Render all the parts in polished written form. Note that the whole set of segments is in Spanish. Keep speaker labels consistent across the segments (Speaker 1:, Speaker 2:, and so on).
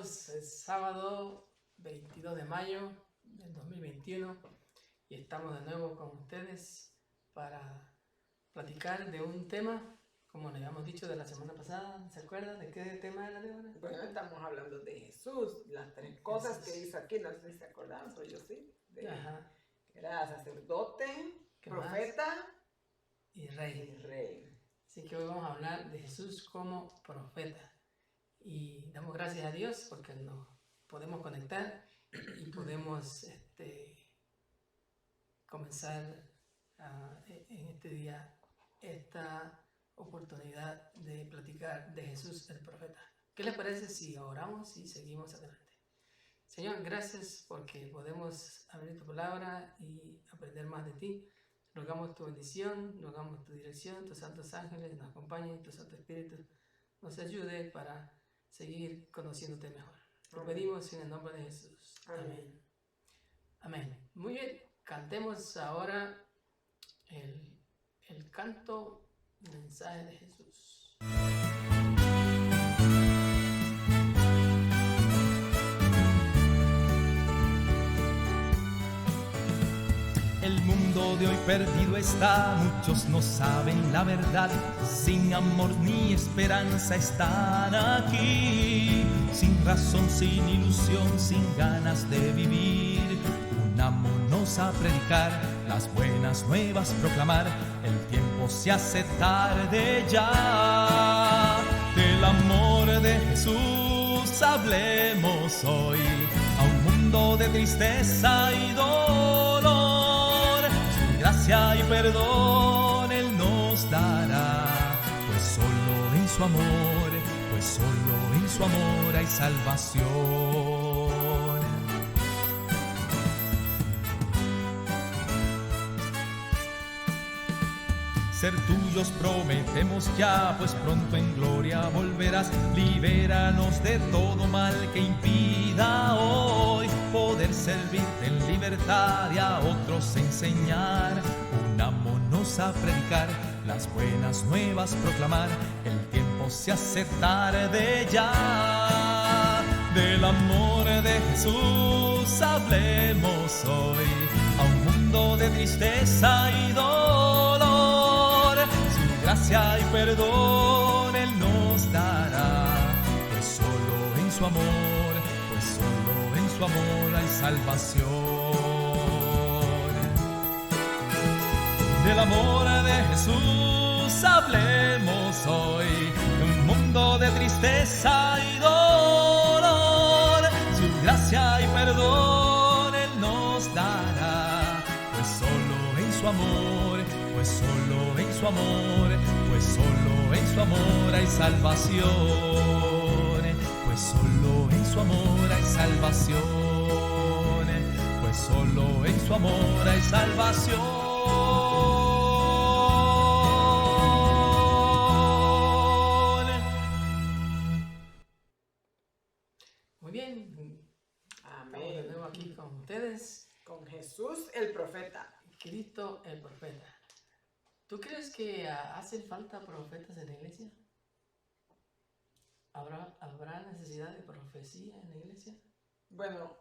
Speaker 1: hermanos, es sábado 22 de mayo del 2021 y estamos de nuevo con ustedes para platicar de un tema, como le habíamos dicho de la semana pasada. ¿Se acuerdan de qué tema era, Débora?
Speaker 2: Bueno, estamos hablando de Jesús, las tres cosas que hizo aquí, no sé si se acordaban, pero yo sí. Era sacerdote, profeta
Speaker 1: y rey. Así que hoy vamos a hablar de Jesús como profeta. Y damos gracias a Dios porque nos podemos conectar y podemos comenzar en este día esta oportunidad de platicar de Jesús el profeta. ¿Qué les parece si oramos y seguimos adelante? Señor, gracias porque podemos abrir tu palabra y aprender más de ti. Rogamos tu bendición, rogamos tu dirección, tus santos ángeles nos acompañen, tu Santo Espíritu nos ayude para seguir conociéndote mejor. Lo pedimos en el nombre de Jesús. Amén. Amén. Muy bien, cantemos ahora el canto mensaje de Jesús.
Speaker 3: El mundo de hoy perdido está, muchos no saben la verdad, sin amor ni esperanza están aquí, sin razón, sin ilusión, sin ganas de vivir. Unámonos a predicar, las buenas nuevas proclamar, el tiempo se hace tarde ya. Del amor de Jesús hablemos hoy, a un mundo de tristeza y dolor. Gracia y perdón Él nos dará, pues solo en su amor hay salvación. Ser tuyos prometemos ya, pues pronto en gloria volverás. Libéranos de todo mal que impida hoy poder servirte en libertad y a otros enseñar. Unámonos a predicar, las buenas nuevas proclamar, el tiempo se hace tarde ya. Del amor de Jesús hablemos hoy, a un mundo de tristeza y dolor. Su gracia y perdón Él nos dará, pues solo en su amor hay salvación. Del amor de Jesús hablemos hoy, de un mundo de tristeza y dolor. Su gracia y perdón Él nos dará, pues solo en su amor hay salvación. Pues solo en su amor hay salvación. Pues solo en su amor hay salvación.
Speaker 1: Muy bien.
Speaker 2: Amén.
Speaker 1: Estamos de nuevo aquí con ustedes.
Speaker 2: Con Jesús el profeta.
Speaker 1: Cristo el profeta. ¿Tú crees que hacen falta profetas en la iglesia? ¿Habrá necesidad de profecía en la iglesia?
Speaker 2: Bueno,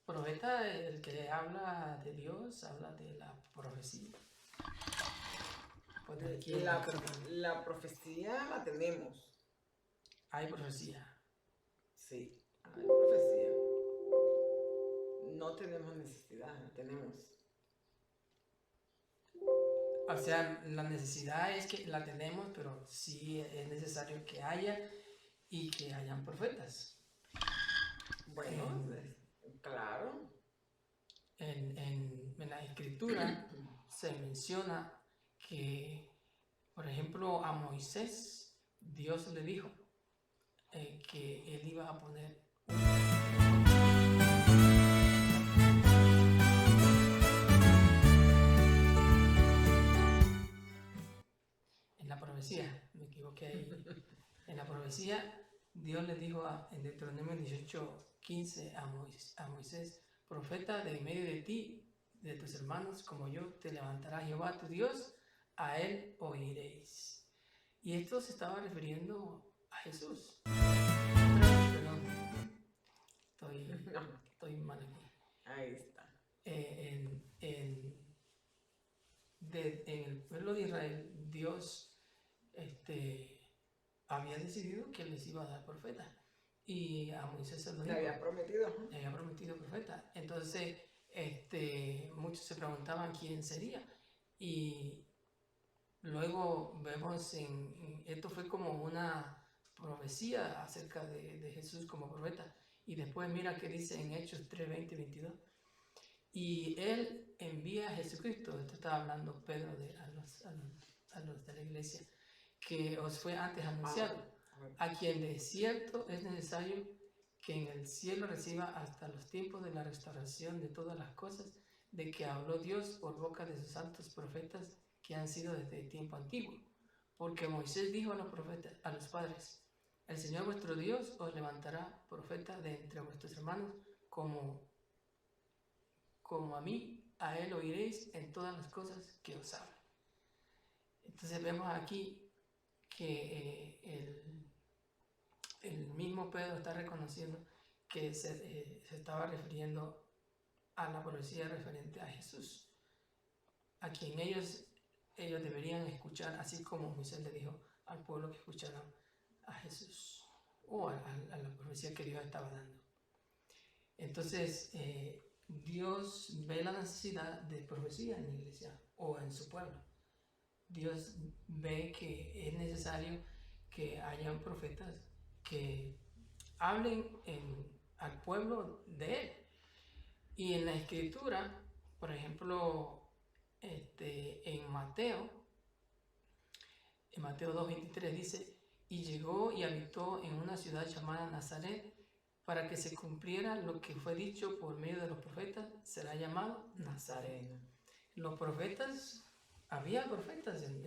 Speaker 1: Profeta, el que habla de Dios, habla de la profecía.
Speaker 2: la profecía la tenemos.
Speaker 1: Hay profecía.
Speaker 2: Sí, hay profecía. No tenemos necesidad, la tenemos.
Speaker 1: O sea, la necesidad es que la tenemos, pero sí es necesario que haya y que hayan profetas.
Speaker 2: Bueno, claro.
Speaker 1: En la escritura se menciona que, por ejemplo, a Moisés, Dios le dijo que él iba a poner en la profecía, me equivoqué ahí. En la profecía, Dios le dijo en Deuteronomio 18:15 a Moisés: profeta de en medio de ti, de tus hermanos, como yo, te levantará Jehová tu Dios, a él oiréis. Y esto se estaba refiriendo a Jesús. Perdón. estoy mal aquí.
Speaker 2: Ahí está.
Speaker 1: En el pueblo de Israel, Dios había decidido que les iba a dar profeta. Y a Moisés se lo dijo.
Speaker 2: Le había prometido.
Speaker 1: Le había prometido profeta. Entonces, muchos se preguntaban quién sería. Y luego vemos esto fue como una profecía acerca de Jesús como profeta. Y después mira que dice en Hechos 3, 20 y 22. Y él envía a Jesucristo, esto estaba hablando Pedro a los de la iglesia, que os fue antes anunciado, a quien de cierto es necesario que en el cielo reciba hasta los tiempos de la restauración de todas las cosas, de que habló Dios por boca de sus santos profetas que han sido desde el tiempo antiguo. Porque Moisés dijo a los profetas, a los padres, el Señor vuestro Dios os levantará profeta de entre vuestros hermanos, como a mí, a él oiréis en todas las cosas que os habla. Entonces vemos aquí que el mismo Pedro está reconociendo que se estaba refiriendo a la profecía referente a Jesús, a quien ellos deberían escuchar, así como Moisés le dijo al pueblo que escucharan a Jesús, o a la profecía que Dios estaba dando. Entonces, Dios ve la necesidad de profecía en la iglesia o en su pueblo. Dios ve que es necesario que hayan profetas que hablen al pueblo de Él. Y en la Escritura, por ejemplo, en Mateo 2:23 dice, y llegó y habitó en una ciudad llamada Nazaret, para que se cumpliera lo que fue dicho por medio de los profetas, será llamado Nazareno. Los profetas, había profetas en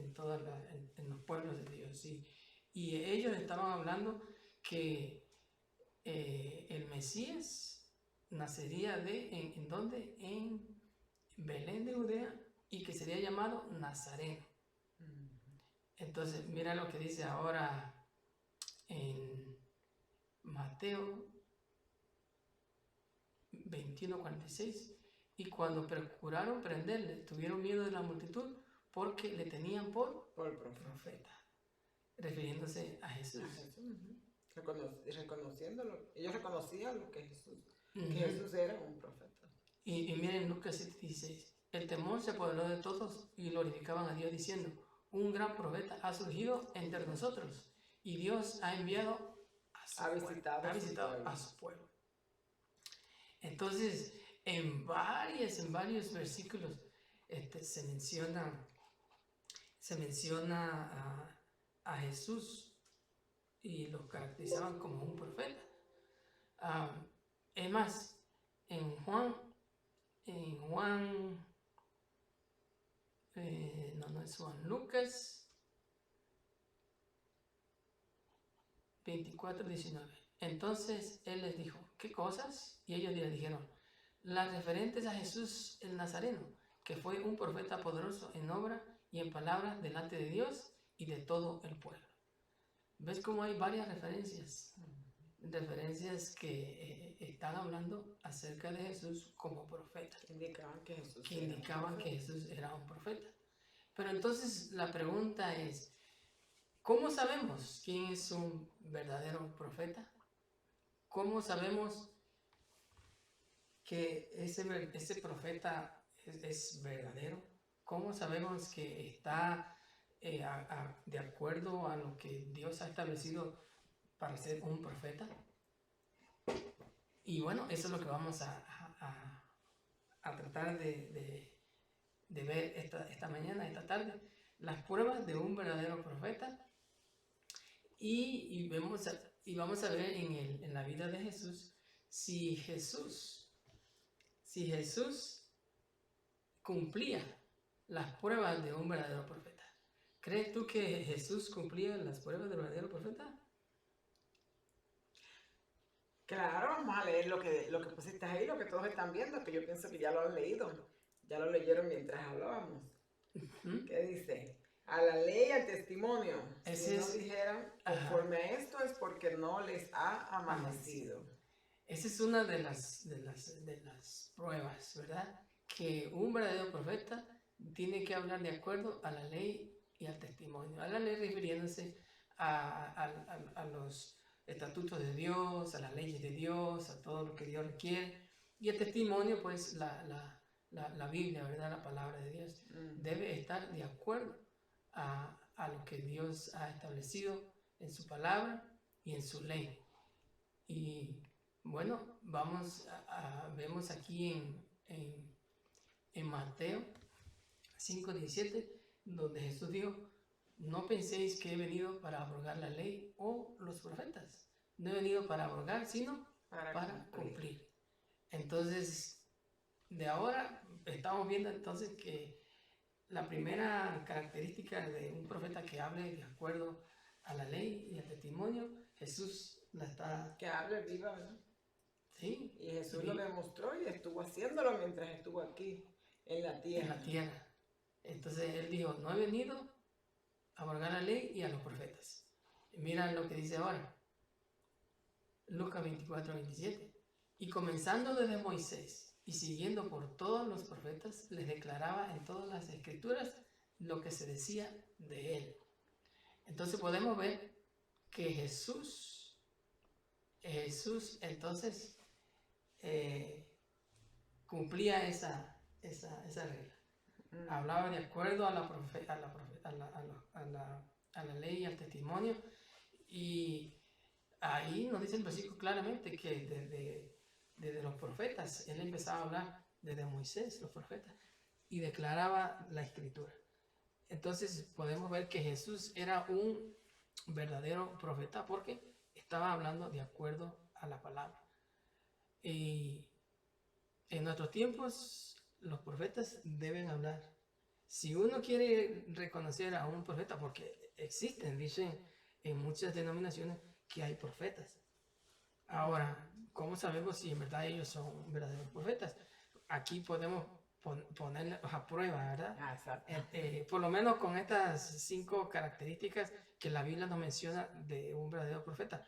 Speaker 1: los pueblos de Dios, y ellos estaban hablando que el Mesías nacería ¿en dónde? En Belén de Judea, y que sería llamado Nazareno. Entonces, mira lo que dice ahora en Mateo 21:46, y cuando procuraron prenderle, tuvieron miedo de la multitud porque le tenían por profeta, refiriéndose a Jesús.
Speaker 2: Reconociéndolo, ellos reconocían lo que Jesús era un profeta.
Speaker 1: Y miren Lucas 7:16, el temor se apoderó de todos y glorificaban a Dios diciendo, un gran profeta ha surgido entre nosotros y Dios ha enviado ha visitado a su pueblo. Entonces, en varios versículos se menciona a Jesús y lo caracterizaban como un profeta. Es más, en Juan, no es Juan, Lucas 24:19. Entonces él les dijo, ¿qué cosas? Y ellos le dijeron, las referentes a Jesús el Nazareno, que fue un profeta poderoso en obra y en palabra delante de Dios y de todo el pueblo. ¿Ves cómo hay varias referencias? Referencias que están hablando acerca de Jesús como profeta.
Speaker 2: Que indicaban que
Speaker 1: Jesús era un profeta. Pero entonces la pregunta es, ¿cómo sabemos quién es un verdadero profeta? ¿Cómo sabemos que ese profeta es verdadero? ¿Cómo sabemos que está de acuerdo a lo que Dios ha establecido para ser un profeta? Y bueno, eso es lo que vamos a tratar de ver esta mañana, esta tarde, las pruebas de un verdadero profeta. Y vamos a ver en la vida de Jesús si Jesús cumplía las pruebas de un verdadero profeta. ¿Crees tú que Jesús cumplía las pruebas del verdadero profeta?
Speaker 2: Claro, vamos a leer lo que pusiste ahí, lo que todos están viendo, que yo pienso que ya lo han leído, ya lo leyeron mientras hablábamos. ¿Qué dice? A la ley y al testimonio. Si no dijeran conforme a esto es porque no les ha amanecido.
Speaker 1: Esa es una de las pruebas, ¿verdad? Que un verdadero profeta tiene que hablar de acuerdo a la ley y al testimonio. A la ley refiriéndose a los estatutos de Dios, a las leyes de Dios, a todo lo que Dios requiere. Y el testimonio, pues la Biblia, ¿verdad? La palabra de Dios debe estar de acuerdo a lo que Dios ha establecido en su palabra y en su ley. Y bueno, vemos aquí en Mateo 5:17, donde Jesús dijo: no penséis que he venido para abrogar la ley o los profetas. No he venido para abrogar, sino para cumplir. Entonces, de ahora estamos viendo entonces que la primera característica de un profeta que hable de acuerdo a la ley y al testimonio, Jesús la está...
Speaker 2: Que hable viva, ¿verdad?
Speaker 1: Sí.
Speaker 2: Y Jesús lo demostró y estuvo haciéndolo mientras estuvo aquí en la tierra.
Speaker 1: En la tierra. Entonces él dijo: no he venido a abrogar la ley y a los profetas. Y mira lo que dice ahora. Lucas 24:27. Y comenzando desde Moisés y siguiendo por todos los profetas, les declaraba en todas las escrituras lo que se decía de él. Entonces podemos ver que Jesús entonces cumplía esa regla. Hablaba de acuerdo a la ley y al testimonio. Y ahí nos dice el versículo claramente que desde los profetas, él empezaba a hablar desde Moisés, los profetas, y declaraba la escritura. Entonces podemos ver que Jesús era un verdadero profeta porque estaba hablando de acuerdo a la palabra. Y en nuestros tiempos los profetas deben hablar. Si uno quiere reconocer a un profeta, porque existen, dicen en muchas denominaciones que hay profetas. Ahora, ¿cómo sabemos si en verdad ellos son verdaderos profetas? Aquí podemos ponerlos a prueba, ¿verdad?
Speaker 2: Exacto.
Speaker 1: Por lo menos con estas 5 características que la Biblia nos menciona de un verdadero profeta.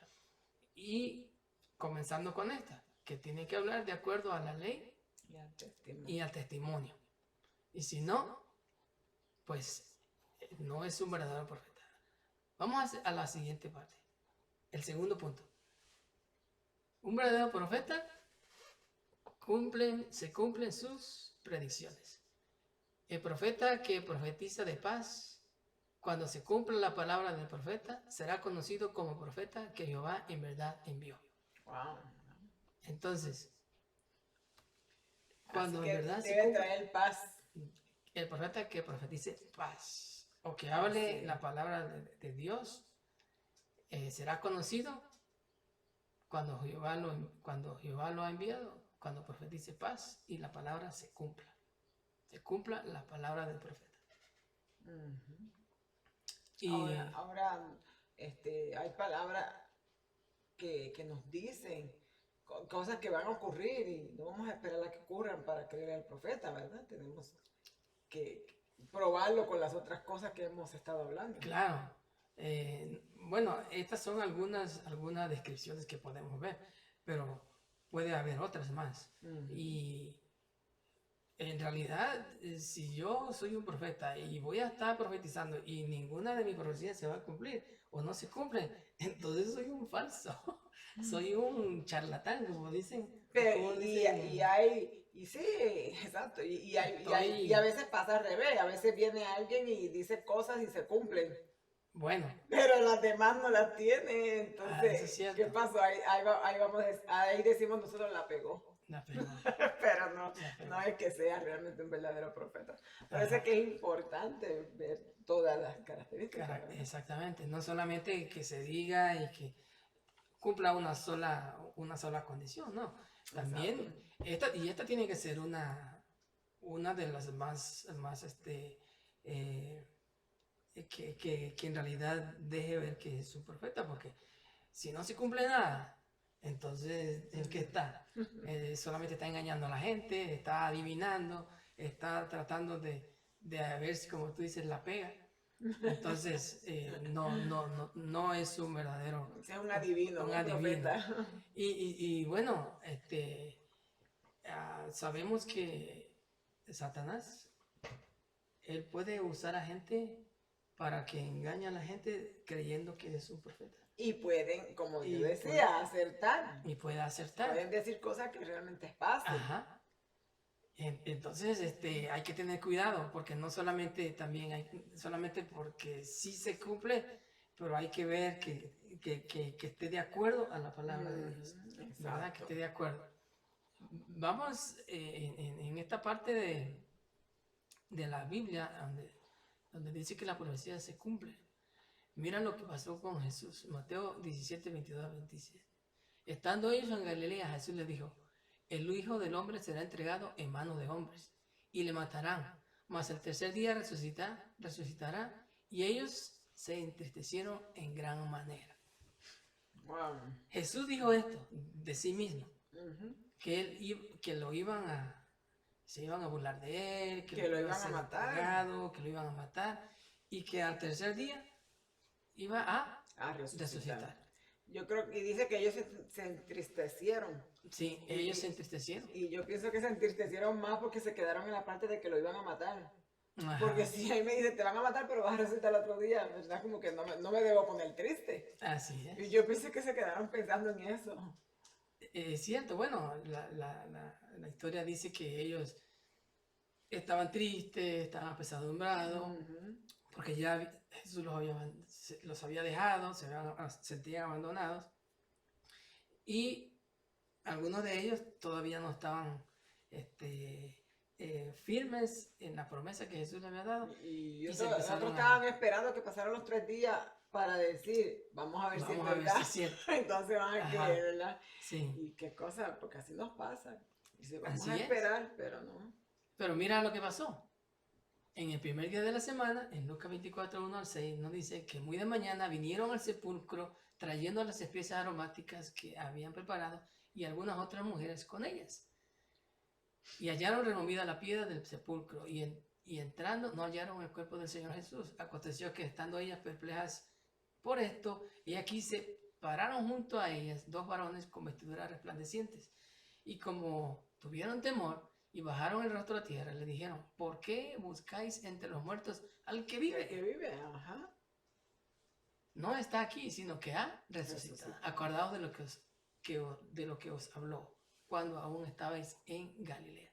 Speaker 1: Y comenzando con esta, que tiene que hablar de acuerdo a la ley y al testimonio. Y si no, pues no es un verdadero profeta. Vamos a la siguiente parte. El segundo punto. Un verdadero profeta se cumplen sus predicciones. El profeta que profetiza de paz, cuando se cumpla la palabra del profeta, será conocido como profeta que Jehová en verdad envió.
Speaker 2: Wow.
Speaker 1: Entonces, cuando
Speaker 2: así
Speaker 1: en
Speaker 2: que
Speaker 1: verdad se
Speaker 2: debe
Speaker 1: cumple,
Speaker 2: traer paz.
Speaker 1: el profeta que profetice paz o que hable la palabra de Dios será conocido cuando Jehová lo ha enviado, cuando profetice paz y la palabra se cumpla la palabra del profeta.
Speaker 2: Uh-huh.
Speaker 1: Y
Speaker 2: ahora hay palabras que nos dicen cosas que van a ocurrir y no vamos a esperar a que ocurran para creer al profeta, ¿verdad? Tenemos que probarlo con las otras cosas que hemos estado hablando.
Speaker 1: claro, bueno, estas son algunas descripciones que podemos ver, pero puede haber otras más.
Speaker 2: Uh-huh.
Speaker 1: Y en realidad, si yo soy un profeta y voy a estar profetizando y ninguna de mis profecías se va a cumplir o no se cumplen, entonces soy un falso, soy un charlatán, como dicen.
Speaker 2: Pero, y sí, exacto, y a veces pasa al revés, a veces viene alguien y dice cosas y se cumplen.
Speaker 1: Bueno.
Speaker 2: Pero las demás no las tiene, entonces, ¿qué pasó? Ahí decimos nosotros la pegó. Pero no es que sea realmente un verdadero profeta. Parece que es importante ver todas las características.
Speaker 1: Exactamente, no solamente que se diga y que cumpla una sola condición, no. También, esta tiene que ser una de las más que en realidad deje ver que es un profeta, porque si no se cumple nada, entonces ¿en qué está? Solamente está engañando a la gente, está adivinando, está tratando de ver si, como tú dices, la pega. Entonces, no es un verdadero...
Speaker 2: Ese es un adivino,
Speaker 1: un
Speaker 2: un
Speaker 1: adivino.
Speaker 2: profeta.
Speaker 1: Y bueno, sabemos que Satanás, él puede usar a gente para que engañe a la gente creyendo que es un profeta.
Speaker 2: Y pueden, como
Speaker 1: Y
Speaker 2: yo decía, acertar.
Speaker 1: Y puede acertar.
Speaker 2: Pueden decir cosas que realmente pasen.
Speaker 1: Ajá. Entonces, hay que tener cuidado, porque no solamente solamente porque sí se cumple, pero hay que ver que esté de acuerdo a la palabra de Dios, ¿verdad? Que esté de acuerdo. Vamos en esta parte de la Biblia, donde dice que la profecía se cumple. Mira lo que pasó con Jesús, Mateo 17, 22 a 27. Estando ellos en Galilea, Jesús les dijo: el Hijo del Hombre será entregado en manos de hombres, y le matarán, mas el tercer día resucitará. Y ellos se entristecieron en gran manera.
Speaker 2: Wow.
Speaker 1: Jesús dijo esto de sí mismo, que se iban a burlar de él,
Speaker 2: que lo iban a matar,
Speaker 1: que lo iban a matar, y que al tercer día iba a resucitar.
Speaker 2: Yo creo que dice que ellos se entristecieron.
Speaker 1: Sí, ellos se entristecieron.
Speaker 2: Y yo pienso que se entristecieron más porque se quedaron en la parte de que lo iban a matar.
Speaker 1: Ajá.
Speaker 2: Porque si ahí me dicen, te van a matar, pero vas a resucitar el otro día, ¿verdad? Como que no me debo poner triste.
Speaker 1: Así es.
Speaker 2: Y yo pienso que se quedaron pensando en eso.
Speaker 1: Es cierto, bueno, la historia dice que ellos estaban tristes, estaban apesadumbrados, porque ya Jesús los había dejado, se sentían abandonados, y algunos de ellos todavía no estaban firmes en la promesa que Jesús les había dado.
Speaker 2: Y otros estaban esperando que pasaran los 3 días para decir, vamos a ver si es verdad. Entonces van a creer, ¿verdad?
Speaker 1: Sí.
Speaker 2: Y qué cosa, porque así nos pasa. Dice, vamos
Speaker 1: así
Speaker 2: a esperar, pero no.
Speaker 1: Pero mira lo que pasó. En el primer día de la semana, en Lucas 24, 1 al 6, nos dice que muy de mañana vinieron al sepulcro trayendo las especias aromáticas que habían preparado y algunas otras mujeres con ellas. Y hallaron removida la piedra del sepulcro y entrando no hallaron el cuerpo del Señor Jesús. Aconteció que estando ellas perplejas por esto, y aquí se pararon junto a ellas 2 varones con vestiduras resplandecientes. Y como tuvieron temor y bajaron el rostro a la tierra, le dijeron: ¿por qué buscáis entre los muertos al que vive?
Speaker 2: El que vive, ajá.
Speaker 1: No está aquí, sino que ha resucitado. Acordaos de lo que os habló cuando aún estabais en Galilea.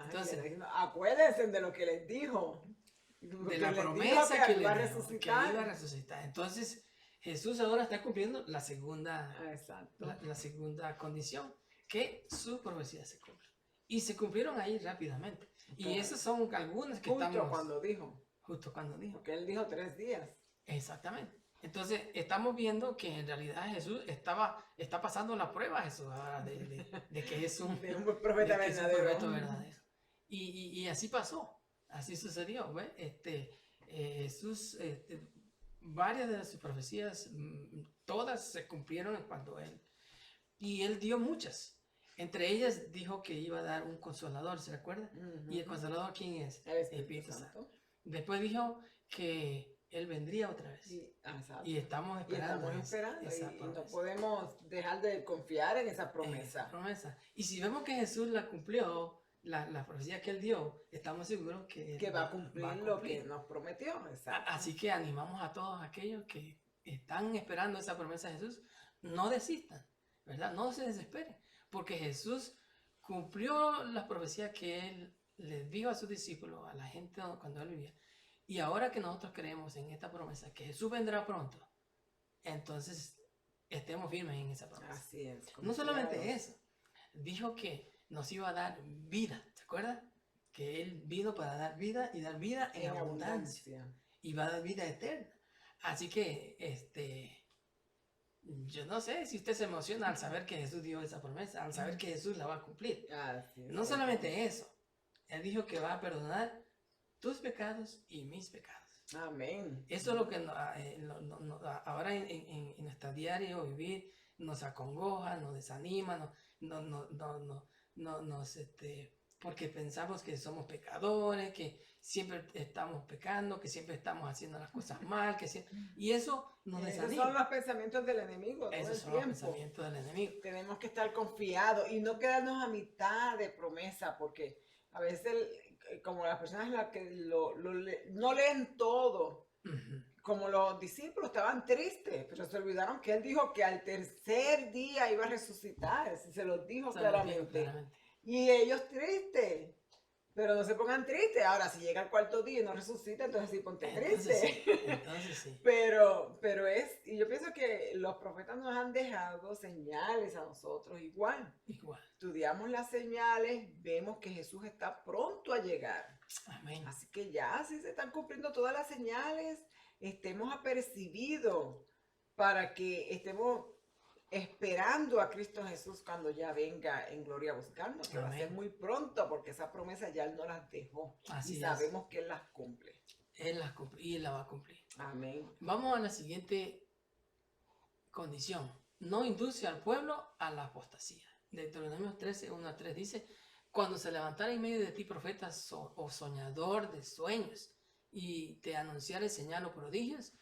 Speaker 2: Entonces, acuérdense de lo que les dijo.
Speaker 1: De la promesa que iba a resucitar. Entonces, Jesús ahora está cumpliendo la segunda condición, que su profecía se cumple. Y se cumplieron ahí rápidamente. Y esas son algunas que
Speaker 2: Justo cuando dijo. Porque él dijo 3 días.
Speaker 1: Exactamente. Entonces, estamos viendo que en realidad Jesús está pasando la prueba, Jesús, ahora de que es un
Speaker 2: profeta verdadero.
Speaker 1: Y así pasó. Así sucedió, ¿ves? Jesús, varias de sus profecías, todas se cumplieron cuando él. Y él dio muchas. Entre ellas dijo que iba a dar un consolador, ¿se recuerda? ¿Y el consolador quién es?
Speaker 2: El Espíritu Santo.
Speaker 1: Después dijo que él vendría otra vez. Y estamos esperando.
Speaker 2: Y no podemos dejar de confiar en esa promesa.
Speaker 1: Y si vemos que Jesús la cumplió, la profecía que él dio, estamos seguros que
Speaker 2: va a cumplir lo que nos prometió.
Speaker 1: Así que animamos a todos aquellos que están esperando esa promesa de Jesús, no desistan, ¿verdad? No se desesperen, porque Jesús cumplió la profecía que él les dijo a sus discípulos, a la gente cuando él vivía. Y ahora que nosotros creemos en esta promesa, que Jesús vendrá pronto, entonces estemos firmes en esa promesa.
Speaker 2: Así es.
Speaker 1: No solamente eso, dijo que nos iba a dar vida, ¿te acuerdas? Que Él vino para dar vida y dar vida en abundancia. Y va a dar vida eterna. Así que, yo no sé si usted se emociona al saber que Jesús dio esa promesa, al saber que Jesús la va a cumplir. No solamente eso, Él dijo que va a perdonar tus pecados y mis pecados.
Speaker 2: Amén.
Speaker 1: Eso es lo que ahora en nuestro diario vivir nos acongoja, nos desanima, nos porque pensamos que somos pecadores, que siempre estamos pecando, que siempre estamos haciendo las cosas mal, y eso nos
Speaker 2: Esos
Speaker 1: desanima.
Speaker 2: son los pensamientos del enemigo todo
Speaker 1: Esos
Speaker 2: el
Speaker 1: son los
Speaker 2: tiempo.
Speaker 1: pensamientos del enemigo.
Speaker 2: Tenemos que estar confiados y no quedarnos a mitad de promesa, porque a veces, como las personas las que no leen todo,
Speaker 1: Ujú.
Speaker 2: como los discípulos estaban tristes, pero se olvidaron que él dijo que al tercer día iba a resucitar, se los dijo
Speaker 1: Se los digo
Speaker 2: claramente.
Speaker 1: claramente.
Speaker 2: Y ellos tristes, pero no se pongan tristes. Ahora, si llega el cuarto día y no resucita, entonces sí ponte
Speaker 1: Entonces
Speaker 2: triste.
Speaker 1: sí, entonces sí.
Speaker 2: Pero y yo pienso que los profetas nos han dejado señales a nosotros igual.
Speaker 1: Igual.
Speaker 2: Estudiamos las señales, vemos que Jesús está pronto a llegar.
Speaker 1: Amén.
Speaker 2: Así que ya, si se están cumpliendo todas las señales, estemos apercibidos para que estemos esperando a Cristo Jesús cuando ya venga en gloria a buscarnos, que va a ser
Speaker 1: Amén.
Speaker 2: muy pronto, porque esa promesa ya Él no las dejó.
Speaker 1: Así
Speaker 2: y
Speaker 1: es.
Speaker 2: sabemos que Él las cumple.
Speaker 1: Él las cumple y Él la va a cumplir.
Speaker 2: Amén.
Speaker 1: Vamos a la siguiente condición. No induce al pueblo a la apostasía. Deuteronomio 13, 1 a 3 dice: cuando se levantara en medio de ti profeta o soñador de sueños y te anunciare señal o prodigios,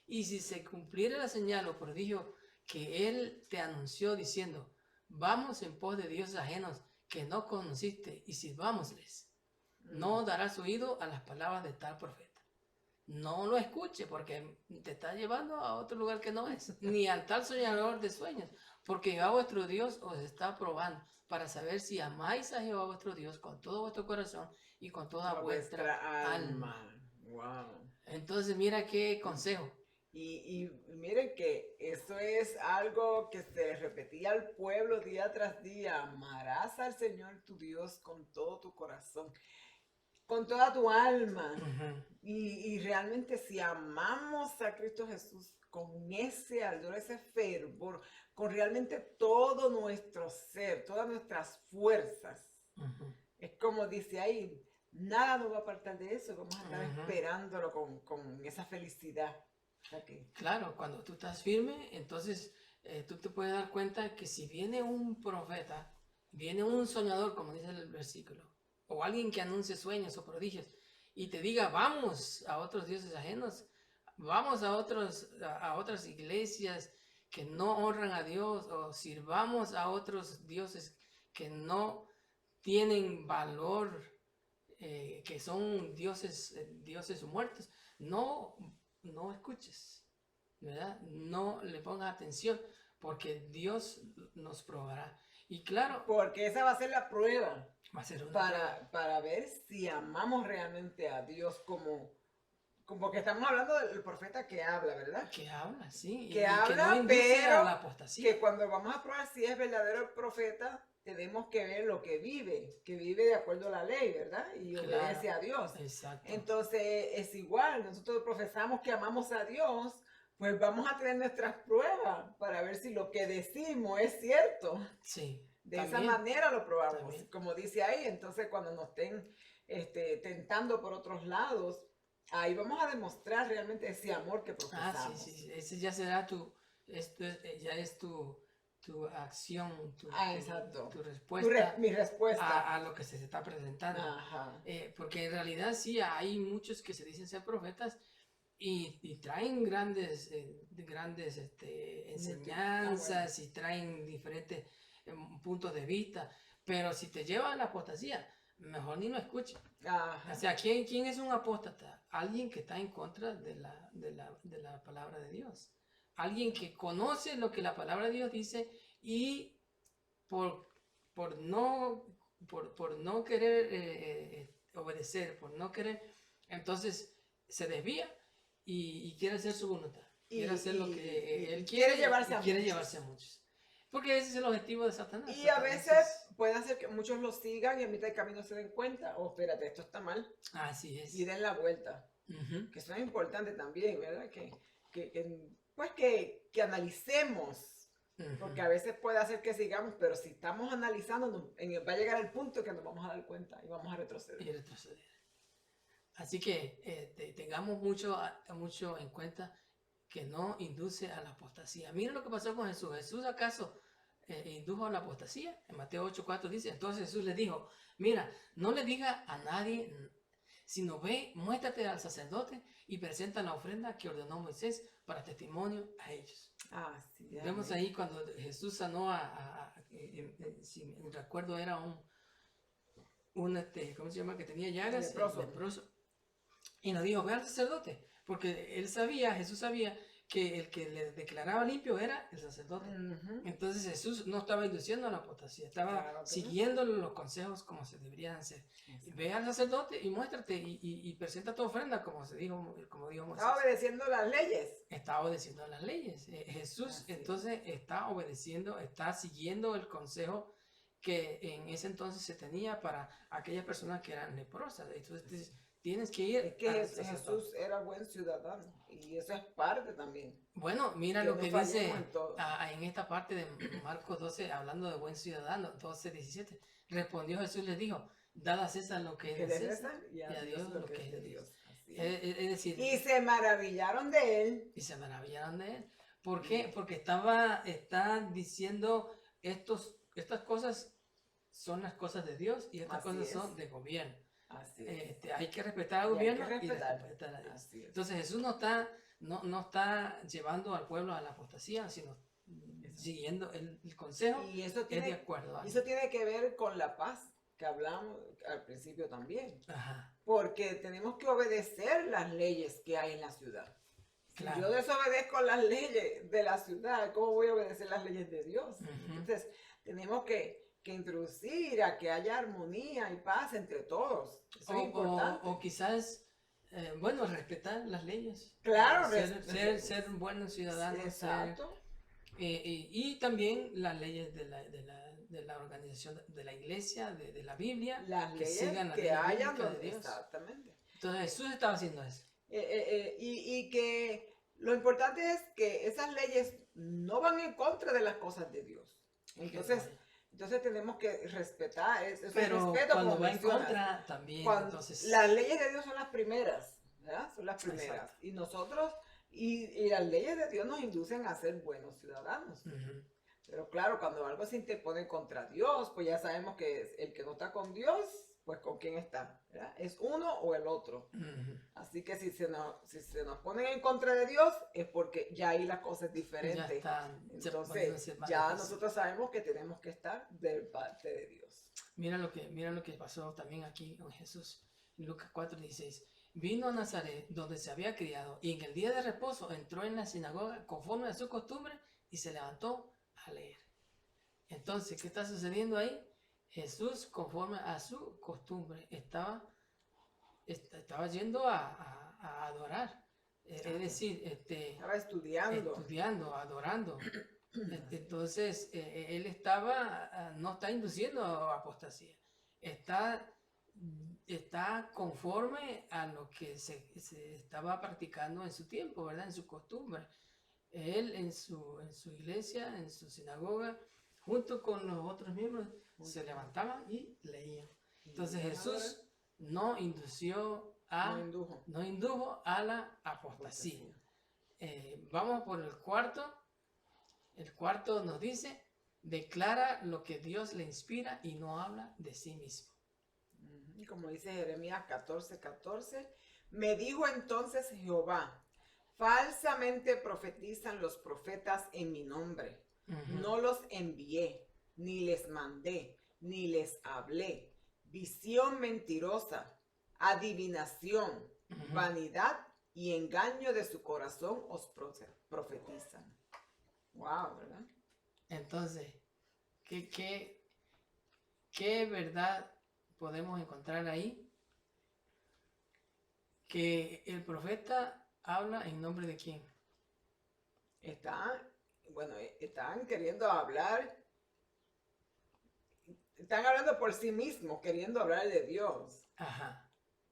Speaker 1: y si se cumpliera la señal o prodigio que él te anunció diciendo: vamos en pos de dioses ajenos que no conociste y sirvámosles, no darás oído a las palabras de tal profeta. No lo escuche, porque te está llevando a otro lugar que no es, ni al tal soñador de sueños, porque Jehová vuestro Dios os está probando para saber si amáis a Jehová vuestro Dios con todo vuestro corazón y con toda
Speaker 2: Por
Speaker 1: vuestra alma.
Speaker 2: Wow.
Speaker 1: Entonces mira qué consejo.
Speaker 2: Y miren que eso es algo que se repetía al pueblo día tras día. Amarás al Señor tu Dios con todo tu corazón, con toda tu alma.
Speaker 1: Ujú.
Speaker 2: Y realmente si amamos a Cristo Jesús con ese ardor, ese fervor, con realmente todo nuestro ser, todas nuestras fuerzas,
Speaker 1: Ujú.
Speaker 2: es como dice ahí, nada nos va a apartar de eso, vamos a estar
Speaker 1: Ujú.
Speaker 2: esperándolo con esa felicidad. Okay.
Speaker 1: Claro, cuando tú estás firme, entonces tú te puedes dar cuenta que si viene un profeta, viene un soñador, como dice el versículo, o alguien que anuncie sueños o prodigios, y te diga: vamos a otros dioses ajenos, vamos a otras iglesias que no honran a Dios, o sirvamos a otros dioses que no tienen valor, que son dioses muertos, no escuches, ¿verdad? No le pongas atención, porque Dios nos probará. Y claro,
Speaker 2: Porque esa va a ser la prueba
Speaker 1: va a ser una prueba.
Speaker 2: para ver si amamos realmente a Dios como que estamos hablando del profeta que habla, ¿verdad?
Speaker 1: Que habla, sí,
Speaker 2: Que
Speaker 1: y
Speaker 2: habla,
Speaker 1: que no induce
Speaker 2: pero
Speaker 1: a la apostasía.
Speaker 2: que cuando vamos a probar si es verdadero el profeta, tenemos que ver lo que vive de acuerdo a la ley, ¿verdad? Y
Speaker 1: Claro.
Speaker 2: obedece a Dios.
Speaker 1: Exacto.
Speaker 2: Entonces es igual, nosotros profesamos que amamos a Dios, pues vamos a tener nuestras pruebas para ver si lo que decimos es cierto.
Speaker 1: Sí.
Speaker 2: De
Speaker 1: también,
Speaker 2: esa manera lo probamos,
Speaker 1: también.
Speaker 2: como dice ahí. Entonces cuando nos estén tentando por otros lados, ahí vamos a demostrar realmente ese amor que profesamos.
Speaker 1: Sí. Ese ya será ya es tu acción,
Speaker 2: exacto.
Speaker 1: tu respuesta
Speaker 2: Mi respuesta.
Speaker 1: a lo que se está presentando.
Speaker 2: Ajá.
Speaker 1: Porque en realidad sí hay muchos que se dicen ser profetas y traen grandes enseñanzas y traen diferentes puntos de vista, pero si te lleva a la apostasía, mejor ni lo escuches.
Speaker 2: Ajá.
Speaker 1: O sea, ¿quién es un apóstata? Alguien que está en contra de la palabra de Dios. Alguien que conoce lo que la palabra de Dios dice y por no querer obedecer, por no querer, entonces se desvía y quiere hacer su voluntad. Quiere hacer lo que él quiere
Speaker 2: llevarse
Speaker 1: a muchos. Porque ese es el objetivo de Satanás.
Speaker 2: Y a veces puede hacer que muchos lo sigan y a mitad del camino se den cuenta, espérate, esto está mal.
Speaker 1: Así es.
Speaker 2: Y den la vuelta.
Speaker 1: Uh-huh.
Speaker 2: Que eso es importante también, ¿verdad? Que analicemos. Uh-huh. Porque a veces puede hacer que sigamos, pero si estamos analizando, va a llegar el punto que nos vamos a dar cuenta y vamos a retroceder.
Speaker 1: Así que tengamos mucho en cuenta que no induce a la apostasía. Miren lo que pasó con Jesús. ¿Jesús acaso indujo a la apostasía. En Mateo 8:4 dice, entonces Jesús les dijo, mira, no le diga a nadie, sino ve, muéstrate al sacerdote y presenta la ofrenda que ordenó Moisés para testimonio a ellos.
Speaker 2: Sí,
Speaker 1: Vemos ahí cuando Jesús sanó si me recuerdo era ¿cómo se llama? Que tenía llagas, leproso. Y nos dijo, ve al sacerdote, porque Jesús sabía que el que le declaraba limpio era el sacerdote. Entonces Jesús no estaba induciendo a la apostasía, estaba siguiendo los consejos como se deberían hacer. Ve al sacerdote y muéstrate y presenta tu ofrenda como dijo Moisés.
Speaker 2: Estaba obedeciendo las leyes.
Speaker 1: Está obedeciendo a las leyes. Jesús entonces está obedeciendo, está siguiendo el consejo que en ese entonces se tenía para aquellas personas que eran leprosas. Entonces tienes que ir.
Speaker 2: Es que Jesús era buen ciudadano y eso es parte también.
Speaker 1: Bueno, mira lo que dice en esta parte de Marcos 12, hablando de buen ciudadano, 12:17. Respondió Jesús, les dijo, dad a César lo que es de César y a Dios lo que es de Dios. Es decir,
Speaker 2: y se maravillaron de él.
Speaker 1: ¿Por qué? Porque está diciendo estas cosas son las cosas de Dios y estas cosas son de gobierno. Hay que respetar al gobierno y respetar a Dios. Entonces Jesús no está llevando al pueblo a la apostasía, sino siguiendo el consejo
Speaker 2: y eso
Speaker 1: es de acuerdo.
Speaker 2: Eso tiene que ver con la paz que hablamos al principio también. Porque tenemos que obedecer las leyes que hay en la ciudad. Claro. Si yo desobedezco las leyes de la ciudad, ¿cómo voy a obedecer las leyes de Dios? Entonces tenemos que introducir a que haya armonía y paz entre todos. Eso es importante.
Speaker 1: O quizás, respetar las leyes.
Speaker 2: Claro,
Speaker 1: ser buenos ciudadanos.
Speaker 2: Exacto.
Speaker 1: Y también las leyes de la organización de la iglesia, de la Biblia.
Speaker 2: Las
Speaker 1: que
Speaker 2: leyes
Speaker 1: sigan
Speaker 2: que hayan
Speaker 1: de Dios.
Speaker 2: Exactamente.
Speaker 1: Entonces Jesús estaba haciendo eso.
Speaker 2: Y que lo importante es que esas leyes no van en contra de las cosas de Dios. Entonces tenemos que respetar.
Speaker 1: Pero
Speaker 2: respeto,
Speaker 1: cuando va en contra también. Entonces...
Speaker 2: Las leyes de Dios son las primeras, ¿verdad? Son las primeras. Exacto. Y nosotros, y las leyes de Dios nos inducen a ser buenos ciudadanos. Pero claro, cuando algo se interpone contra Dios, pues ya sabemos que el que no está con Dios, pues con quién está, ¿verdad? Es uno o el otro. Así que si se nos ponen en contra de Dios, es porque ya ahí la cosa es diferente. Entonces, ya nosotros sabemos que tenemos que estar de parte de Dios.
Speaker 1: Mira lo que pasó también aquí con Jesús. Lucas 4:16. Vino a Nazaret, donde se había criado, y en el día de reposo entró en la sinagoga conforme a su costumbre y se levantó a leer. Entonces, ¿qué está sucediendo ahí? Jesús, conforme a su costumbre, estaba yendo a adorar. Es decir,
Speaker 2: estaba estudiando,
Speaker 1: adorando. Entonces, él no está induciendo a apostasía. Está conforme a lo que se estaba practicando en su tiempo, ¿verdad? En su costumbre. Él en su iglesia, en su sinagoga, junto con los otros miembros, se levantaban y leían. Entonces Jesús no indujo a la apostasía. Vamos por el cuarto. El cuarto nos dice, declara lo que Dios le inspira y no habla de sí mismo.
Speaker 2: Como dice Jeremías 14:14, me dijo entonces Jehová, falsamente profetizan los profetas en mi nombre. No los envié, ni les mandé, ni les hablé. Visión mentirosa, adivinación, vanidad y engaño de su corazón os profetizan. Wow, ¿verdad?
Speaker 1: Entonces, ¿qué verdad podemos encontrar ahí? Que el profeta habla en nombre de quién.
Speaker 2: Están queriendo hablar, están hablando por sí mismos, queriendo hablar de Dios.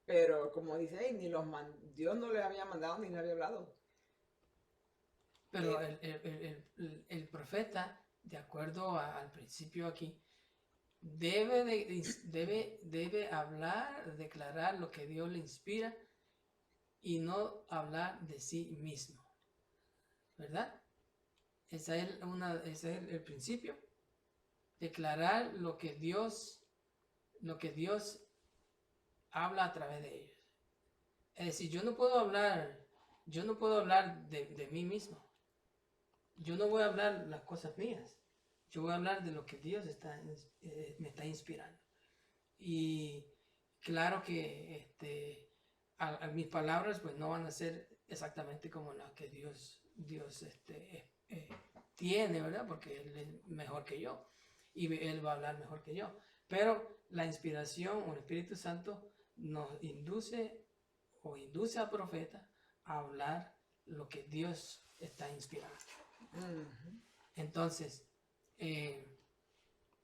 Speaker 2: Pero como dice ahí, Dios no le había mandado ni le había hablado.
Speaker 1: Pero el profeta, de acuerdo al principio aquí, debe hablar, declarar lo que Dios le inspira y no hablar de sí mismo, ¿verdad? Ese es el principio. declarar lo que Dios habla a través de ellos. Es decir, yo no puedo hablar de mí mismo. Yo no voy a hablar las cosas mías. Yo voy a hablar de lo que Dios me está inspirando. Y claro que mis palabras pues no van a ser exactamente como las que Dios tiene, ¿verdad? Porque Él es mejor que yo y Él va a hablar mejor que yo. Pero la inspiración o el Espíritu Santo nos induce al profeta a hablar lo que Dios está inspirando. Entonces,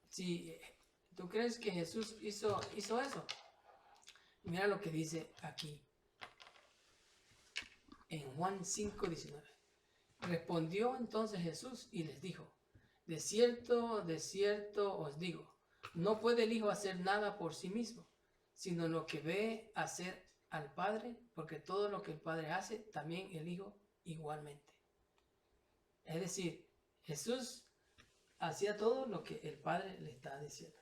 Speaker 1: si tú crees que Jesús hizo eso, mira lo que dice aquí en Juan 5:19. Respondió entonces Jesús y les dijo: de cierto os digo, no puede el Hijo hacer nada por sí mismo, sino lo que ve hacer al Padre, porque todo lo que el Padre hace, también el Hijo igualmente. Es decir, Jesús hacía todo lo que el Padre le está diciendo.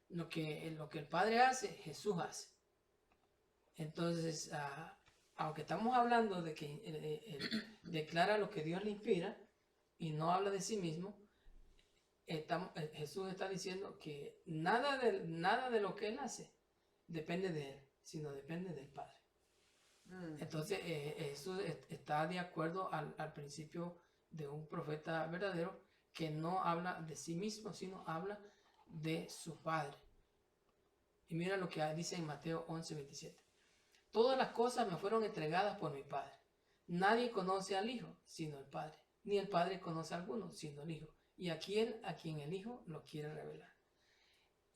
Speaker 1: Lo que el Padre hace, Jesús hace. Entonces, aunque estamos hablando de que él declara lo que Dios le inspira y no habla de sí mismo, Jesús está diciendo que nada de lo que Él hace depende de Él, sino depende del Padre. Entonces, Jesús está de acuerdo al principio de un profeta verdadero que no habla de sí mismo, sino habla de su Padre. Y mira lo que dice en Mateo 11:27. Todas las cosas me fueron entregadas por mi Padre. Nadie conoce al Hijo, sino el Padre. Ni el Padre conoce a alguno, sino el Hijo. Y a quien el Hijo lo quiere revelar.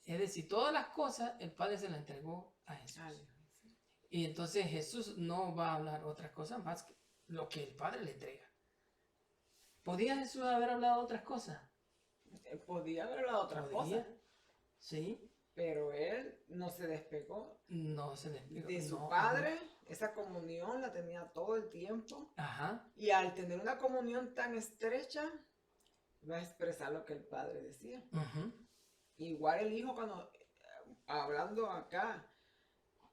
Speaker 1: Es decir, todas las cosas el Padre se las entregó a Jesús. Y entonces Jesús no va a hablar otras cosas más que lo que el Padre le entrega. ¿Podía Jesús haber hablado otras cosas?
Speaker 2: Podía haber hablado otras cosas.
Speaker 1: Sí.
Speaker 2: Pero él no se despegó.
Speaker 1: No se despegó.
Speaker 2: De su Padre. Esa comunión la tenía todo el tiempo.
Speaker 1: Ajá.
Speaker 2: Y al tener una comunión tan estrecha, va a expresar lo que el Padre decía. Igual el Hijo, cuando hablando acá,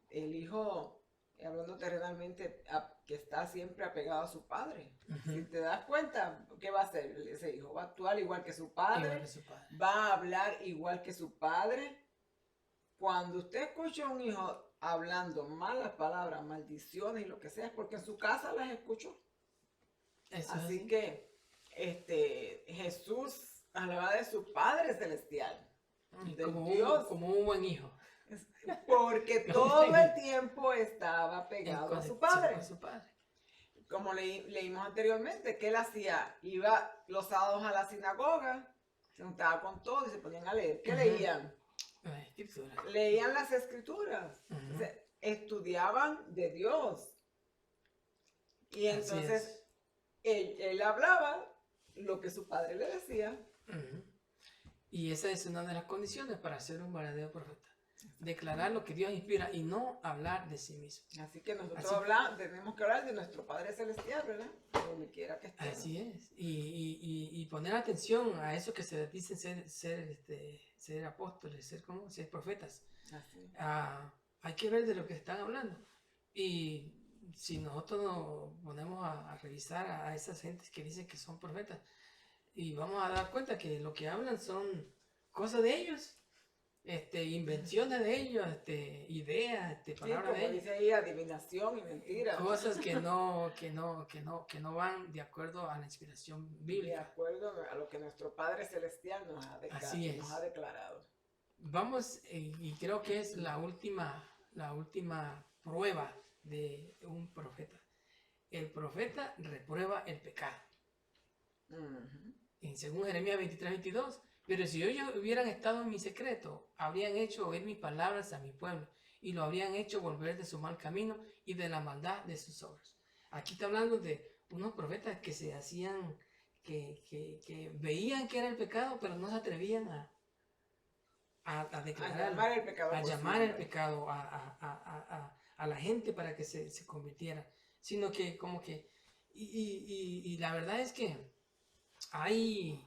Speaker 2: el Hijo, hablando terrenalmente, que está siempre apegado a su Padre. Si te das cuenta, ¿qué va a hacer ese Hijo? Va a actuar igual que su Padre. Va a hablar igual que su Padre. Cuando usted escucha a un hijo hablando malas palabras, maldiciones y lo que sea, es porque en su casa las escuchó. Así que Jesús hablaba de su Padre celestial, de Dios,
Speaker 1: como un buen hijo.
Speaker 2: Porque todo el tiempo estaba pegado a su Padre. Como leímos anteriormente, ¿qué él hacía? Iba los sábados a la sinagoga, se juntaba con todos y se ponían a leer. ¿Qué leían? Leían las escrituras, estudiaban de Dios. Y entonces él hablaba lo que su padre le decía.
Speaker 1: Y esa es una de las condiciones para ser un verdadero profeta. Declarar lo que Dios inspira y no hablar de sí mismo.
Speaker 2: Así que nosotros tenemos que hablar de nuestro Padre Celestial, ¿verdad? Donde quiera que esté.
Speaker 1: Así es. Y poner atención a eso que se dicen ser apóstoles, ser profetas. Hay que ver de lo que están hablando. Y si nosotros nos ponemos a revisar a esas gentes que dicen que son profetas, y vamos a dar cuenta que lo que hablan son cosas de ellos. Invenciones de ellos, ideas, palabras de ellos.
Speaker 2: Dice ahí, adivinación y mentira.
Speaker 1: Cosas que no van de acuerdo a la inspiración bíblica.
Speaker 2: De acuerdo a lo que nuestro Padre Celestial nos ha declarado.
Speaker 1: Vamos, y creo que es la última prueba de un profeta. El profeta reprueba el pecado. Según Jeremías 23:22. Pero si ellos hubieran estado en mi secreto, habrían hecho oír mis palabras a mi pueblo y lo habrían hecho volver de su mal camino y de la maldad de sus obras. Aquí está hablando de unos profetas que se hacían, que veían que era el pecado, pero no se atrevían a declarar, a llamar el pecado a la gente para que se convirtiera, sino que como que, y la verdad es que hay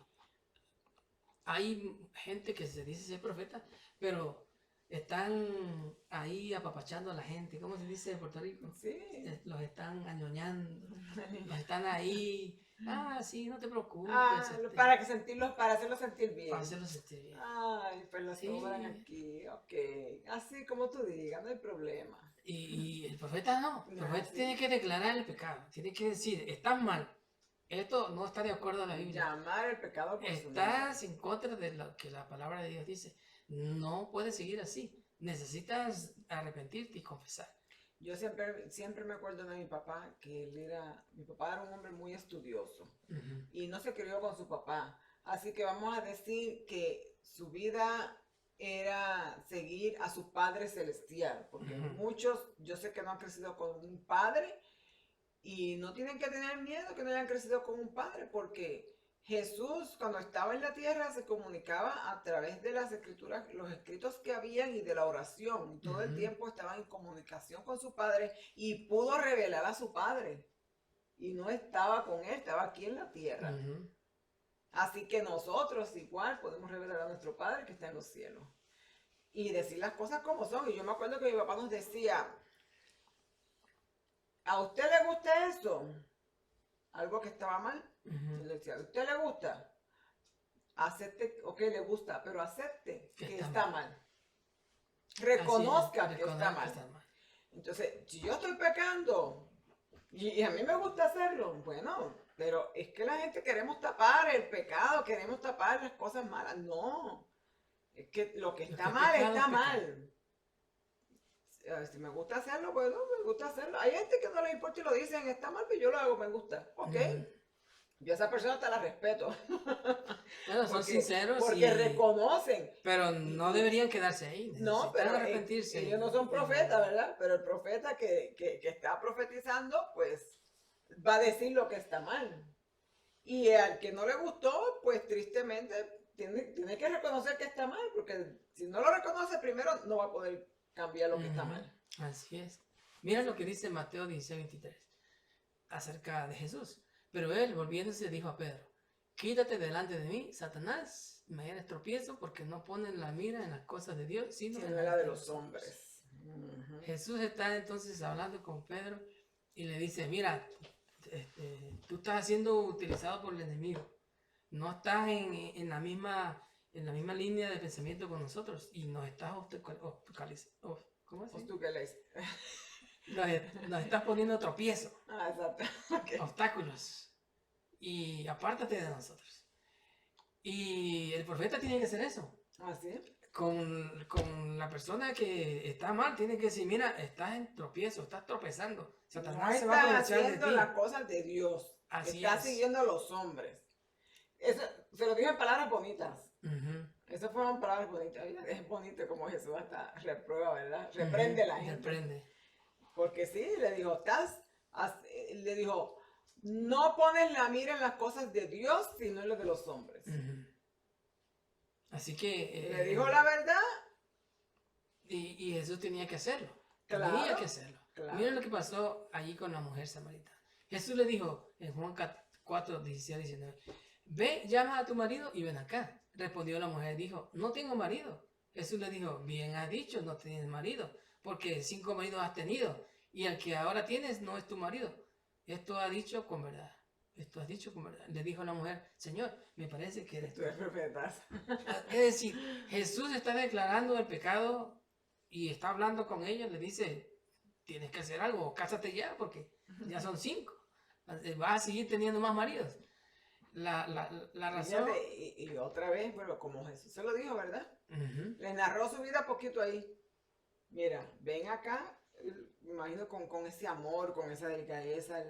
Speaker 1: hay gente que se dice ser profeta, pero están ahí apapachando a la gente. ¿Cómo se dice en Puerto Rico?
Speaker 2: Sí.
Speaker 1: Los están añoñando, los están ahí. Ah, sí, no te preocupes.
Speaker 2: Para hacerlos sentir bien.
Speaker 1: Para hacerlos sentir bien.
Speaker 2: Ay, pues los
Speaker 1: Sí.
Speaker 2: sobran aquí, ok. Así como tú digas, no hay problema.
Speaker 1: Y el profeta no. El
Speaker 2: No,
Speaker 1: profeta
Speaker 2: sí.
Speaker 1: tiene que declarar el pecado. Tiene que decir, estás mal. Esto no está de acuerdo a la Biblia.
Speaker 2: Llamar el pecado por su nombre.
Speaker 1: Estás en contra de lo que la palabra de Dios dice. No puedes seguir así. Necesitas arrepentirte y confesar.
Speaker 2: Yo siempre me acuerdo de mi papá, mi papá era un hombre muy estudioso y no se crió con su papá. Así que vamos a decir que su vida era seguir a su Padre Celestial, porque muchos, yo sé que no han crecido con un padre y no tienen que tener miedo que no hayan crecido con un padre, porque Jesús, cuando estaba en la tierra, se comunicaba a través de las escrituras, los escritos que habían y de la oración. Y todo el tiempo estaba en comunicación con su Padre y pudo revelar a su Padre. Y no estaba con él, estaba aquí en la tierra. Así que nosotros igual podemos revelar a nuestro Padre que está en los cielos. Y decir las cosas como son. Y yo me acuerdo que mi papá nos decía, ¿a usted le gusta eso? Algo que estaba mal. Le decía, ¿a usted le gusta? Acepte, ok, le gusta, pero acepte que está mal. Reconozca que está mal. Entonces, si yo estoy pecando y a mí me gusta hacerlo, bueno, pero es que la gente queremos tapar el pecado, queremos tapar las cosas malas. No, es que lo que está mal está mal. Si me gusta hacerlo, bueno, me gusta hacerlo. Hay gente que no le importa y lo dicen, está mal, pero yo lo hago, me gusta. Ok. Yo a esa persona hasta la respeto.
Speaker 1: Bueno, son sinceros.
Speaker 2: Porque reconocen.
Speaker 1: Pero no deberían quedarse ahí.
Speaker 2: No, pero
Speaker 1: arrepentirse.
Speaker 2: Ellos no son profetas, ¿verdad? Pero el profeta que está profetizando, pues va a decir lo que está mal. Y al que no le gustó, pues tristemente tiene que reconocer que está mal, porque si no lo reconoce primero, no va a poder cambiar lo que está mal.
Speaker 1: Así es. Mira lo que dice Mateo 16:23 acerca de Jesús. Pero él, volviéndose, dijo a Pedro, quítate delante de mí, Satanás, me eres tropiezo porque no ponen la mira en las cosas de Dios, sino en
Speaker 2: la de los hombres.
Speaker 1: Jesús está entonces hablando con Pedro y le dice, mira, tú estás siendo utilizado por el enemigo, no estás en la misma línea de pensamiento con nosotros y nos estás nos estás poniendo tropiezo,
Speaker 2: exacto. Okay.
Speaker 1: Obstáculos, y apártate de nosotros. Y el profeta tiene que hacer eso.
Speaker 2: ¿Sí?
Speaker 1: Con la persona que está mal, tiene que decir, mira, estás en tropiezo, estás tropezando. Satanás
Speaker 2: no
Speaker 1: se va a aprovechar
Speaker 2: haciendo
Speaker 1: de ti.
Speaker 2: las cosas de Dios.
Speaker 1: Así
Speaker 2: está
Speaker 1: es.
Speaker 2: siguiendo a los hombres. Eso, se lo dijo en palabras bonitas. Esas fueron palabras bonitas. Es bonito como Jesús hasta reprueba, ¿verdad? Reprende a la gente.
Speaker 1: Reprende.
Speaker 2: Porque sí, le dijo, no pones la mira en las cosas de Dios, sino en las de los hombres.
Speaker 1: Así que...
Speaker 2: le dijo la verdad.
Speaker 1: Y Jesús tenía que hacerlo.
Speaker 2: Claro,
Speaker 1: tenía que hacerlo. Claro. Miren lo que pasó allí con la mujer samaritana. Jesús le dijo en Juan 4, 16, 19, ve, llama a tu marido y ven acá. Respondió la mujer, dijo, no tengo marido. Jesús le dijo, bien has dicho, no tienes marido, porque 5 maridos has tenido, y el que ahora tienes no es tu marido. Esto has dicho con verdad. Esto has dicho con verdad. Le dijo la mujer, Señor, me parece que eres tú. Es decir, Jesús está declarando el pecado y está hablando con ella, le dice, tienes que hacer algo, cásate ya, porque ya son 5. Vas a seguir teniendo más maridos. La razón...
Speaker 2: Y otra vez, bueno, como Jesús se lo dijo, ¿verdad? Le narró su vida poquito ahí. Mira, ven acá, me imagino con ese amor, con esa delicadeza,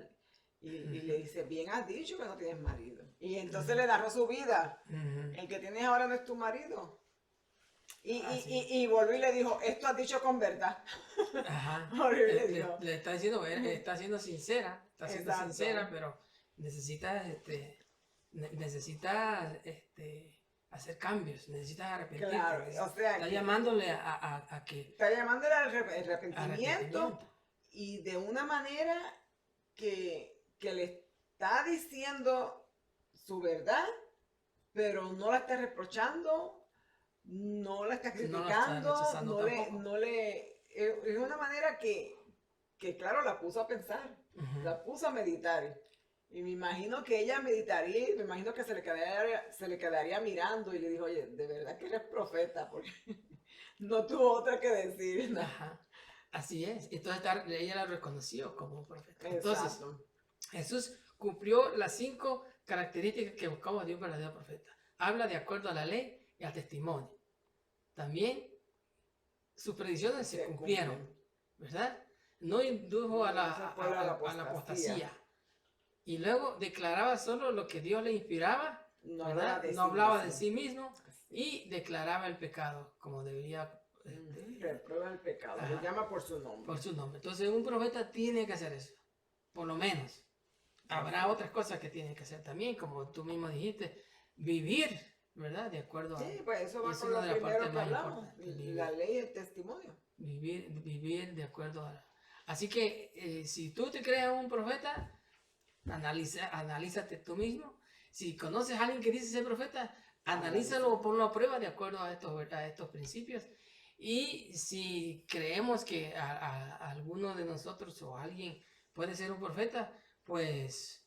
Speaker 2: y le dice, bien has dicho que no tienes marido. Y entonces le narró su vida. El que tienes ahora no es tu marido. Y volvió y le dijo, esto has dicho con verdad.
Speaker 1: Ajá. Le está diciendo, está siendo sincera, pero necesitas hacer cambios, necesitas arrepentirte.
Speaker 2: Claro, o sea,
Speaker 1: está llamándole a que...
Speaker 2: Está llamándole al arrepentimiento y de una manera que le está diciendo su verdad, pero no la está reprochando, no la está
Speaker 1: No la está
Speaker 2: criticando,
Speaker 1: rechazando tampoco.
Speaker 2: es una manera que claro, la puso a pensar,
Speaker 1: Ujú.
Speaker 2: la puso a meditar. Y me imagino que ella meditaría, y me imagino que se le quedaría mirando y le dijo, oye, de verdad que eres profeta, porque no tuvo otra que decir, ¿no?
Speaker 1: Ajá. Así es. Entonces ella la reconoció como profeta. Entonces,
Speaker 2: Exacto.
Speaker 1: Jesús cumplió las 5 características que buscamos de un verdadero profeta. Habla de acuerdo a la ley y al testimonio. También sus predicciones se cumplieron, ¿verdad? No indujo a la apostasía. Y luego declaraba solo lo que Dios le inspiraba,
Speaker 2: No
Speaker 1: ¿verdad?
Speaker 2: hablaba de
Speaker 1: No
Speaker 2: sí
Speaker 1: hablaba de
Speaker 2: mismo.
Speaker 1: sí mismo
Speaker 2: Así.
Speaker 1: y declaraba el pecado como debería
Speaker 2: Reprueba el pecado,
Speaker 1: Ajá.
Speaker 2: lo llama por su nombre.
Speaker 1: por su nombre. Entonces un profeta tiene que hacer eso, por lo menos. Habrá otras cosas que tiene que hacer también, como tú mismo dijiste, vivir, ¿verdad? De acuerdo a...
Speaker 2: Sí, pues eso va
Speaker 1: es
Speaker 2: con
Speaker 1: una
Speaker 2: lo
Speaker 1: de las
Speaker 2: primero
Speaker 1: partes
Speaker 2: que
Speaker 1: más
Speaker 2: hablamos,
Speaker 1: importantes,
Speaker 2: la ley y el testimonio.
Speaker 1: vivir de acuerdo a... Así que si tú te crees un profeta, analízate tú mismo. Si conoces a alguien que dice ser profeta, analízalo o ponlo a prueba de acuerdo a estos principios. Y si creemos que a alguno de nosotros o alguien puede ser un profeta, pues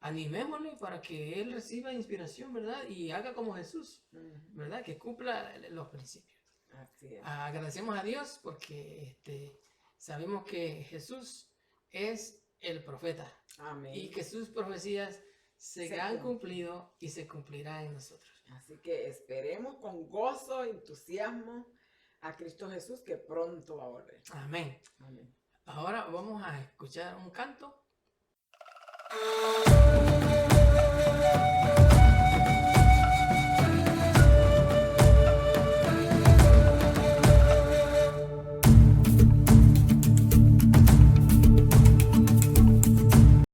Speaker 1: animémosle para que él reciba inspiración, ¿verdad? Y haga como Jesús, ¿verdad? Que cumpla los principios.
Speaker 2: Así es.
Speaker 1: Agradecemos a Dios porque sabemos que Jesús es el profeta.
Speaker 2: Amén.
Speaker 1: Y que sus profecías se han cumplido y se cumplirán en nosotros.
Speaker 2: Así que esperemos con gozo, entusiasmo a Cristo Jesús que pronto va a volver.
Speaker 1: Amén.
Speaker 2: Amén.
Speaker 1: Ahora vamos a escuchar un canto.